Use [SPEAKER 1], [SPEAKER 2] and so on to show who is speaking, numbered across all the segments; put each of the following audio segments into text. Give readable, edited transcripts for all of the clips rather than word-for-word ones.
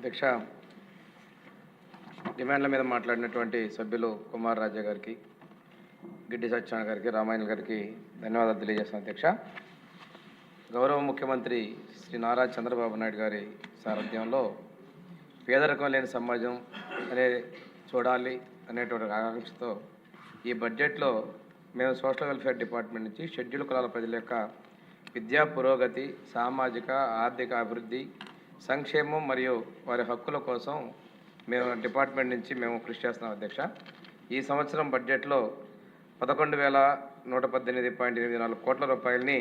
[SPEAKER 1] అధ్యక్ష, డిమాండ్ల మీద మాట్లాడినటువంటి సభ్యులు కుమార్ రాజా గారికి, గిడ్డి సత్యనారాయణ గారికి, రామాయణ గారికి ధన్యవాదాలు తెలియజేస్తాను. అధ్యక్ష, గౌరవ ముఖ్యమంత్రి శ్రీ నారా చంద్రబాబు నాయుడు గారి సారథ్యంలో పేదరికం లేని సమాజం అనే చూడాలి అనేటువంటి ఆకాంక్షతో ఈ బడ్జెట్లో మేము సోషల్ వెల్ఫేర్ డిపార్ట్మెంట్ నుంచి షెడ్యూల్ కులాల ప్రజల యొక్క విద్యా పురోగతి, సామాజిక ఆర్థిక అభివృద్ధి, సంక్షేమం మరియు వారి హక్కుల కోసం మేము డిపార్ట్మెంట్ నుంచి కృషి చేస్తున్నాం. అధ్యక్ష, ఈ సంవత్సరం బడ్జెట్లో 11,118.84 కోట్ల రూపాయలని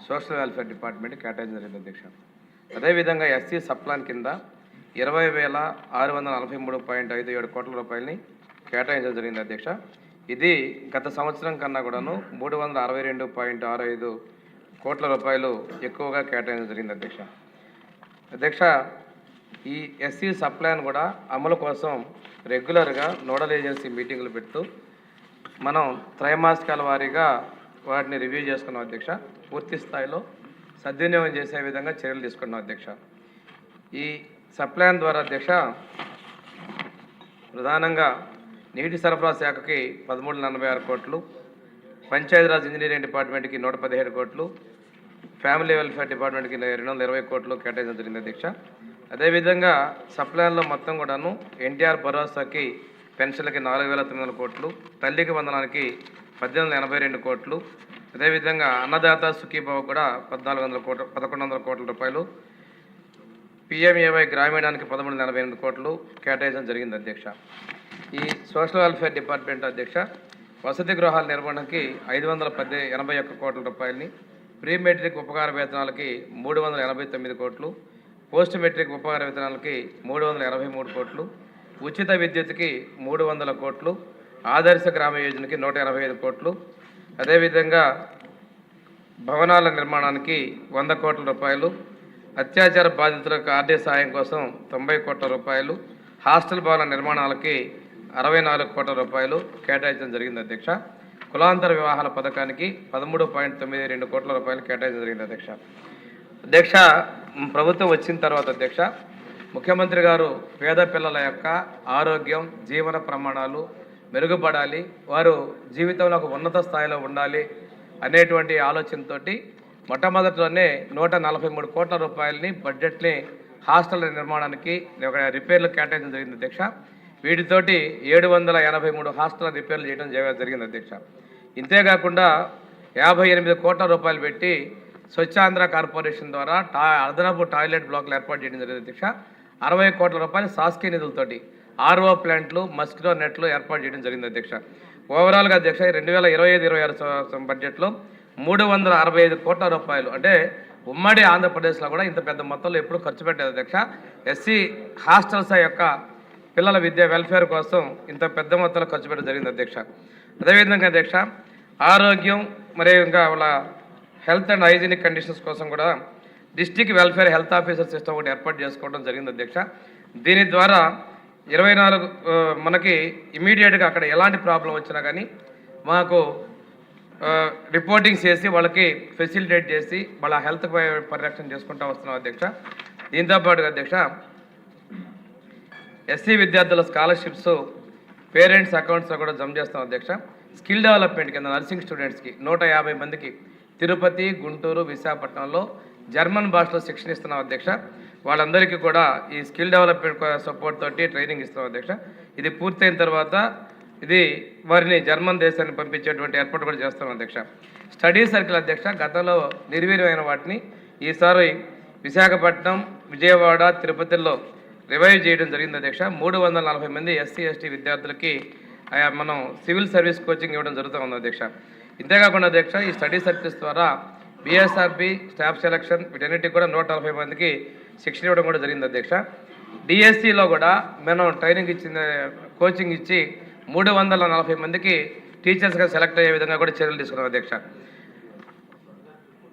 [SPEAKER 1] సోషల్ వెల్ఫేర్ డిపార్ట్మెంట్ కేటాయించడం జరిగింది. అధ్యక్ష, అదేవిధంగా ఎస్సీ సప్లాన్ కింద 20,643.57 కోట్ల రూపాయలని కేటాయించడం జరిగింది. అధ్యక్ష, ఇది గత సంవత్సరం కన్నా కూడాను 362.65 కోట్ల రూపాయలు ఎక్కువగా కేటాయించడం జరిగింది. అధ్యక్ష, ఈ ఎస్సీ సప్లాన్ కూడా అమలు కోసం రెగ్యులర్గా నోడల్ ఏజెన్సీ మీటింగులు పెడుతూ మనం త్రైమాసికాల వారీగా వాటిని రివ్యూ చేసుకున్నాం. అధ్యక్ష, పూర్తి స్థాయిలో సద్వినియోగం చేసే విధంగా చర్యలు తీసుకున్నాం. అధ్యక్ష, ఈ సప్లాన్ ద్వారా అధ్యక్ష ప్రధానంగా నీటి సరఫరా శాఖకి 1346 కోట్లు, పంచాయతీరాజ్ ఇంజనీరింగ్ డిపార్ట్మెంట్కి 117 కోట్లు, ఫ్యామిలీ వెల్ఫేర్ డిపార్ట్మెంట్కి 220 కోట్లు కేటాయించడం జరిగింది. అధ్యక్ష, అదేవిధంగా సప్లాన్లో మొత్తం కూడాను ఎన్టీఆర్ భరోసాకి పెన్షన్లకి 4,900 కోట్లు, తల్లికి వందనానికి 1882 కోట్లు, అదేవిధంగా అన్నదాత సుఖీభావ కూడా 1,100 కోట్ల రూపాయలు, పిఎంఏవై గ్రామీణానికి 1388 కోట్లు కేటాయించడం జరిగింది. అధ్యక్ష, ఈ సోషల్ వెల్ఫేర్ డిపార్ట్మెంట్ అధ్యక్ష వసతి గృహాల నిర్వహణకి 581 కోట్ల రూపాయలని, ప్రీ మెట్రిక్ ఉపకార వేతనాలకి 389 కోట్లు, పోస్ట్ మెట్రిక్ ఉపకార వేతనాలకి 383 కోట్లు, ఉచిత విద్యుత్కి 300 కోట్లు, ఆదర్శ గ్రామ యోజనకి 185 కోట్లు, అదేవిధంగా భవనాల నిర్మాణానికి 100 కోట్ల రూపాయలు, అత్యాచార బాధితులకు ఆర్థిక సాయం కోసం 90 కోట్ల రూపాయలు, హాస్టల్ భవన నిర్మాణాలకి 64 కోట్ల రూపాయలు కేటాయించడం జరిగింది. అధ్యక్ష, కులాంతర వివాహాల పథకానికి 13.92 కోట్ల రూపాయలు కేటాయించడం జరిగింది. అధ్యక్ష, ప్రభుత్వం వచ్చిన తర్వాత అధ్యక్ష ముఖ్యమంత్రి గారు పేద పిల్లల యొక్క ఆరోగ్యం, జీవన ప్రమాణాలు మెరుగుపడాలి, వారు జీవితంలో ఒక ఉన్నత స్థాయిలో ఉండాలి అనేటువంటి ఆలోచనతో మొట్టమొదటిలోనే 143 కోట్ల రూపాయలని బడ్జెట్ని హాస్టల్ నిర్మాణానికి రిపేర్లు కేటాయించడం జరిగింది. అధ్యక్ష, వీటితోటి 783 హాస్టల్ రిపేర్లు చేయడం జరిగింది. అధ్యక్ష, ఇంతేకాకుండా 58 కోట్ల రూపాయలు పెట్టి స్వచ్ఛాంధ్ర కార్పొరేషన్ ద్వారా అదనపు టాయిలెట్ బ్లాక్లు ఏర్పాటు చేయడం జరిగింది. అధ్యక్ష, 60 కోట్ల రూపాయలు శాసకీయ నిధులతోటి ఆర్ఓ ప్లాంట్లు, మస్కిటో నెట్లు ఏర్పాటు చేయడం జరిగింది. అధ్యక్ష, ఓవరాల్గా అధ్యక్ష 2025-26 బడ్జెట్లో 365 కోట్ల రూపాయలు, అంటే ఉమ్మడి ఆంధ్రప్రదేశ్లో కూడా ఇంత పెద్ద మొత్తంలో ఎప్పుడు ఖర్చు పెట్టేది. అధ్యక్ష, ఎస్సీ హాస్టల్స్ యొక్క పిల్లల విద్య వెల్ఫేర్ కోసం ఇంత పెద్ద మొత్తంలో ఖర్చు పెట్టడం జరిగింది. అధ్యక్ష, అదేవిధంగా అధ్యక్ష ఆరోగ్యం మరియు ఇంకా వాళ్ళ హెల్త్ అండ్ హైజీనిక్ కండిషన్స్ కోసం కూడా district welfare health officer system ఒకటి ఏర్పాటు చేసుకోవడం జరిగింది. అధ్యక్ష, దీని ద్వారా 24 మనకి ఇమీడియట్గా అక్కడ ఎలాంటి ప్రాబ్లం వచ్చినా కానీ మాకు రిపోర్టింగ్ చేసి వాళ్ళకి ఫెసిలిటేట్ చేసి వాళ్ళ హెల్త్ పరిరక్షణ చేసుకుంటూ వస్తున్నాం. అధ్యక్ష, దీంతోపాటుగా అధ్యక్ష ఎస్సీ విద్యార్థుల స్కాలర్షిప్స్ పేరెంట్స్ అకౌంట్స్లో కూడా జమ చేస్తాం. అధ్యక్ష, స్కిల్ డెవలప్మెంట్ కింద నర్సింగ్ స్టూడెంట్స్కి 150 మందికి తిరుపతి, గుంటూరు, విశాఖపట్నంలో జర్మన్ భాషలో శిక్షణ ఇస్తున్నాం. అధ్యక్ష, వాళ్ళందరికీ కూడా ఈ స్కిల్ డెవలప్మెంట్ సపోర్ట్ తోటి ట్రైనింగ్ ఇస్తున్నాం. అధ్యక్ష, ఇది పూర్తయిన తర్వాత ఇది వారిని జర్మన్ దేశాన్ని పంపించేటువంటి ఏర్పాటు కూడా చేస్తాం. అధ్యక్ష, స్టడీ సర్కిల్ అధ్యక్ష గతంలో నిర్వీర్యమైన వాటిని ఈసారి విశాఖపట్నం, విజయవాడ, తిరుపతిలో రివైవ్ చేయడం జరిగింది. అధ్యక్ష, 340 మంది ఎస్సీ ఎస్టీ విద్యార్థులకి మనం సివిల్ సర్వీస్ కోచింగ్ ఇవ్వడం జరుగుతూ ఉంది. అధ్యక్ష, ఇంతేకాకుండా అధ్యక్ష ఈ స్టడీ సర్కిల్స్ ద్వారా బిఎస్ఆర్బి స్టాఫ్ సెలక్షన్ వీటన్నిటికి కూడా 140 మందికి శిక్షణ ఇవ్వడం కూడా జరిగింది. అధ్యక్ష, డిఎస్సిలో కూడా మనం ట్రైనింగ్ ఇచ్చిన కోచింగ్ ఇచ్చి 340 మందికి టీచర్స్గా సెలెక్ట్ అయ్యే విధంగా కూడా చర్యలు తీసుకున్నాం. అధ్యక్ష,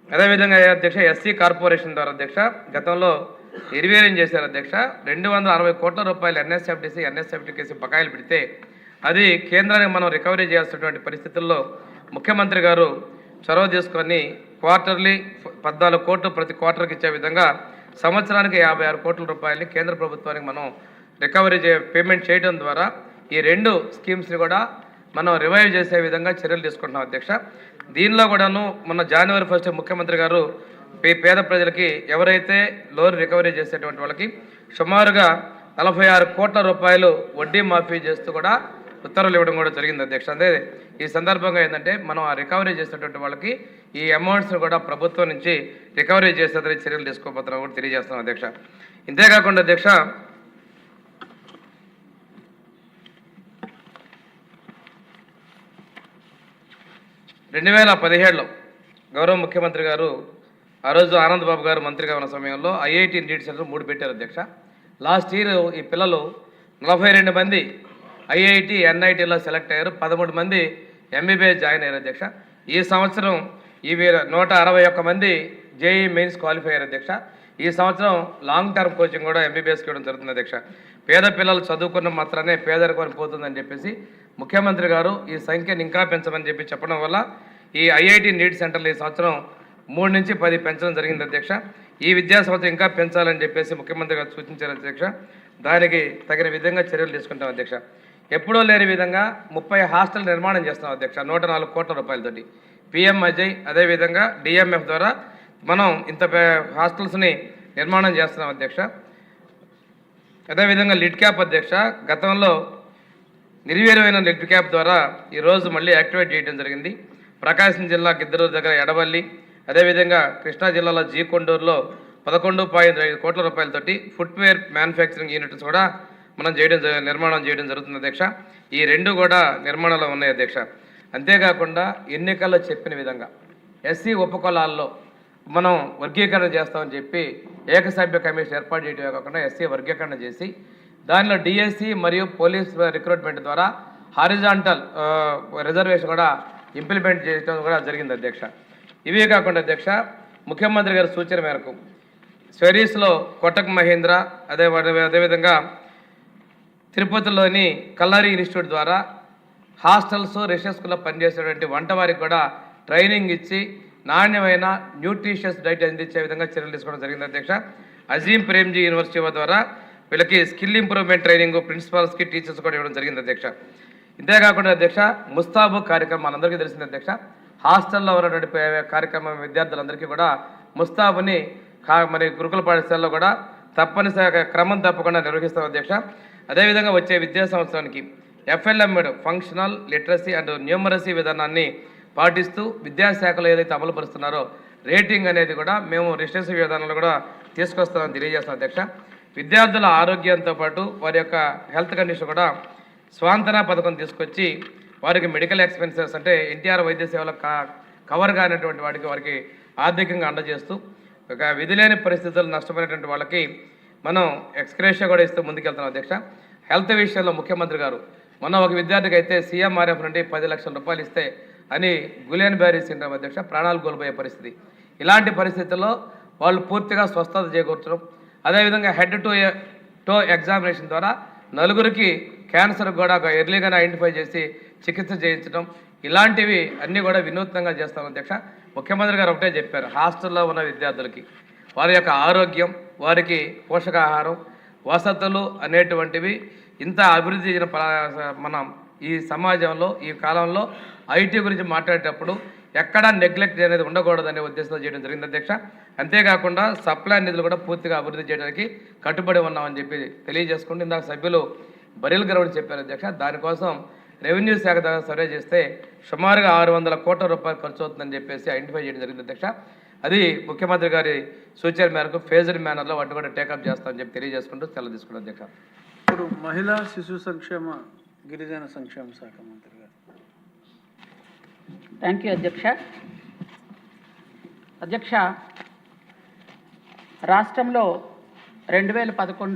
[SPEAKER 1] అదేవిధంగా అధ్యక్ష ఎస్సీ కార్పొరేషన్ ద్వారా అధ్యక్ష గతంలో నిర్వీర్యం చేశారు. అధ్యక్ష, 260 కోట్ల రూపాయలు ఎన్ఎస్ఎఫ్టీకేసి బకాయిలు పెడితే అది కేంద్రానికి మనం రికవరీ చేయాల్సినటువంటి పరిస్థితుల్లో ముఖ్యమంత్రి గారు చొరవ తీసుకొని క్వార్టర్లీ 14 కోట్లు ప్రతి క్వార్టర్కి ఇచ్చే విధంగా సంవత్సరానికి 56 కోట్ల రూపాయలని కేంద్ర ప్రభుత్వానికి మనం రికవరీ పేమెంట్ చేయడం ద్వారా ఈ 2 స్కీమ్స్ని కూడా మనం రివైవ్ చేసే విధంగా చర్యలు తీసుకుంటున్నాం అధ్యక్ష. దీనిలో కూడాను మొన్న జనవరి 1 ముఖ్యమంత్రి గారు పేద ప్రజలకి ఎవరైతే లోన్ రికవరీ చేసేటువంటి వాళ్ళకి సుమారుగా 46 కోట్ల రూపాయలు వడ్డీ మాఫీ చేస్తూ కూడా ఉత్తర్వులు ఇవ్వడం కూడా జరిగింది అధ్యక్ష. అదే ఈ సందర్భంగా ఏంటంటే మనం ఆ రికవరీ చేసేటువంటి వాళ్ళకి ఈ అమౌంట్స్ని కూడా ప్రభుత్వం నుంచి రికవరీ చేసేదని చర్యలు తీసుకోబోతున్నాం కూడా తెలియజేస్తున్నాం అధ్యక్ష. ఇంతేకాకుండా అధ్యక్ష, రెండు 2017లో గౌరవ ముఖ్యమంత్రి గారు ఆ రోజు ఆనంద్ బాబు గారు మంత్రిగా ఉన్న సమయంలో ఐఐటి నీట్ సెంటర్ 3 పెట్టారు అధ్యక్ష. లాస్ట్ ఇయర్ ఈ పిల్లలు 42 మంది ఐఐటి ఎన్ఐటీలో సెలెక్ట్ అయ్యారు, 13 మంది ఎంబీబీఎస్ జాయిన్ అయ్యారు అధ్యక్ష. ఈ సంవత్సరం ఈ 161 మంది జేఈ మెయిన్స్ క్వాలిఫై అయ్యారు అధ్యక్ష. ఈ సంవత్సరం లాంగ్ టర్మ్ కోచింగ్ కూడా ఎంబీబీఎస్కి ఇవ్వడం జరుగుతుంది అధ్యక్ష. పేద పిల్లలు చదువుకున్న మాత్రమే పేదరికం పోతుందని చెప్పేసి ముఖ్యమంత్రి గారు ఈ సంఖ్యను ఇంకా పెంచమని చెప్పడం వల్ల ఈ ఐఐటి నీట్ సెంటర్లు ఈ సంవత్సరం 3 నుంచి 10 పెంచడం జరిగింది అధ్యక్ష. ఈ విద్యా సంవత్సరం ఇంకా పెంచాలని చెప్పేసి ముఖ్యమంత్రి గారు సూచించారు అధ్యక్ష. దానికి తగిన విధంగా చర్యలు తీసుకుంటాం అధ్యక్ష. ఎప్పుడూ లేని విధంగా 30 హాస్టల్ నిర్మాణం చేస్తున్నాం అధ్యక్ష 104 కోట్ల రూపాయలతోటి. పిఎం అజయ్ అదేవిధంగా డిఎంఎఫ్ ద్వారా మనం ఇంత హాస్టల్స్ని నిర్మాణం చేస్తున్నాం అధ్యక్ష. అదేవిధంగా లిడ్ క్యాప్ అధ్యక్ష, గతంలో నిర్వీర్యమైన లిడ్ క్యాప్ ద్వారా ఈరోజు మళ్ళీ యాక్టివేట్ చేయడం జరిగింది. ప్రకాశం జిల్లా గిద్దలూరు దగ్గర ఎడవల్లి, అదేవిధంగా కృష్ణా జిల్లాలో కొండూరులో 11.5 కోట్ల రూపాయలతోటి ఫుట్వేర్ మ్యానుఫ్యాక్చరింగ్ యూనిట్స్ కూడా మనం నిర్మాణం చేయడం జరుగుతుంది అధ్యక్ష. ఈ 2 కూడా నిర్మాణంలో ఉన్నాయి అధ్యక్ష. అంతేకాకుండా ఎన్నికల్లో చెప్పిన విధంగా ఎస్సీ ఉపకులాల్లో మనం వర్గీకరణ చేస్తామని చెప్పి ఏకసభ్య కమిషన్ ఏర్పాటు చేయడమే కాకుండా ఎస్సీ వర్గీకరణ చేసి దానిలో డిఎస్సి మరియు పోలీస్ రిక్రూట్మెంట్ ద్వారా హారిజాంటల్ రిజర్వేషన్ కూడా ఇంప్లిమెంట్ చేయడం కూడా జరిగింది అధ్యక్ష. ఇవే కాకుండా అధ్యక్ష, ముఖ్యమంత్రి గారి సూచన మేరకు స్వెరీస్లో కొటక్ మహీంద్ర అదేవిధంగా తిరుపతిలోని కల్లారి ఇన్స్టిట్యూట్ ద్వారా హాస్టల్స్ రెసిడెన్స్ స్కూల్లో పనిచేసేటువంటి వంటవారికి కూడా ట్రైనింగ్ ఇచ్చి నాణ్యమైన న్యూట్రిషియస్ డైట్ అందించే విధంగా చర్యలు తీసుకోవడం జరిగింది అధ్యక్ష. అజీం ప్రేమ్జీ యూనివర్సిటీ ద్వారా వీళ్ళకి స్కిల్ ఇంప్రూవ్మెంట్ ట్రైనింగ్ ప్రిన్సిపాల్స్కి టీచర్స్ కూడా ఇవ్వడం జరిగింది అధ్యక్ష. ఇంతేకాకుండా అధ్యక్ష, ముస్తాబు కార్యక్రమం మనందరికీ తెలిసింది అధ్యక్ష. హాస్టల్లో ఉన్నటువంటి కార్యక్రమం విద్యార్థులందరికీ కూడా ముస్తాబుని మరి గురుకుల పాఠశాలలో కూడా తప్పనిసరిగా క్రమం తప్పకుండా నిర్వహిస్తాం అధ్యక్ష. అదేవిధంగా వచ్చే విద్యా సంవత్సరానికి FLM functional literacy and numeracy విధానాన్ని పాటిస్తూ విద్యాశాఖలో ఏదైతే అమలు పరుస్తున్నారో రేటింగ్ అనేది కూడా మేము రెసిడెన్సీ విధానంలో కూడా తీసుకొస్తామని తెలియజేస్తాం అధ్యక్ష. విద్యార్థుల ఆరోగ్యంతో పాటు వారి యొక్క హెల్త్ కండిషన్ కూడా స్వాంతన పథకం తీసుకొచ్చి వారికి మెడికల్ ఎక్స్పెన్సెస్ అంటే ఎన్టీఆర్ వైద్య సేవలకు కవర్ కానటువంటి వారికి ఆర్థికంగా అందజేస్తూ ఒక విధిలేని పరిస్థితులు నష్టపోయినటువంటి వాళ్ళకి మనం ఎక్స్గ్రేషియా కూడా ఇస్తూ ముందుకెళ్తున్నాం అధ్యక్ష. హెల్త్ విషయంలో ముఖ్యమంత్రి గారు మొన్న ఒక విద్యార్థికి అయితే CMRF నుండి 10 లక్షల రూపాయలు ఇస్తే అని గులేన్ బ్యారీ సిండ్రోమ్ అధ్యక్ష ప్రాణాలు కోల్పోయే పరిస్థితి. ఇలాంటి పరిస్థితుల్లో వాళ్ళు పూర్తిగా స్వస్థత చేకూర్చడం, అదేవిధంగా హెడ్ టు టో ఎగ్జామినేషన్ ద్వారా 4గురికి క్యాన్సర్ కూడా ఎర్లీగానే ఐడెంటిఫై చేసి చికిత్స చేయించడం, ఇలాంటివి అన్నీ కూడా వినూత్నంగా చేస్తాం అధ్యక్ష. ముఖ్యమంత్రి గారు ఒకటే చెప్పారు, హాస్టల్లో ఉన్న విద్యార్థులకి వారి యొక్క ఆరోగ్యం, వారికి పోషకాహారం, వసతులు అనేటువంటివి ఇంత అభివృద్ధి చేసిన మనం ఈ సమాజంలో ఈ కాలంలో ఐటీ గురించి మాట్లాడేటప్పుడు ఎక్కడా నెగ్లెక్ట్ అనేది ఉండకూడదనే ఉద్దేశంతో చేయడం జరిగింది అధ్యక్ష. అంతేకాకుండా సప్లై నిధులు కూడా పూర్తిగా అభివృద్ధి చేయడానికి కట్టుబడి ఉన్నామని చెప్పి తెలియజేసుకుంటూ ఇందాక సభ్యులు బరిల్ గ్రౌండ్ చెప్పారు అధ్యక్ష. దానికోసం రెవెన్యూ శాఖ ద్వారా సర్వే చేస్తే సుమారుగా 600 కోట్ల రూపాయలు ఖర్చు అవుతుందని చెప్పేసి ఐడెంటిఫై చేయడం జరిగింది అధ్యక్ష. అది ముఖ్యమంత్రి గారి సూచన మేరకు ఫేజ్డ్ మేనర్లో వాటిని కూడా టేకప్ చేస్తామని చెప్పి తెలియజేసుకుంటూ సెలవు తీసుకున్నాం అధ్యక్ష.
[SPEAKER 2] ఇప్పుడు మహిళా శిశు సంక్షేమ గిరిజన సంక్షేమ శాఖ మంత్రి గారు.
[SPEAKER 3] థ్యాంక్ యూ అధ్యక్ష. అధ్యక్ష, రాష్ట్రంలో 2011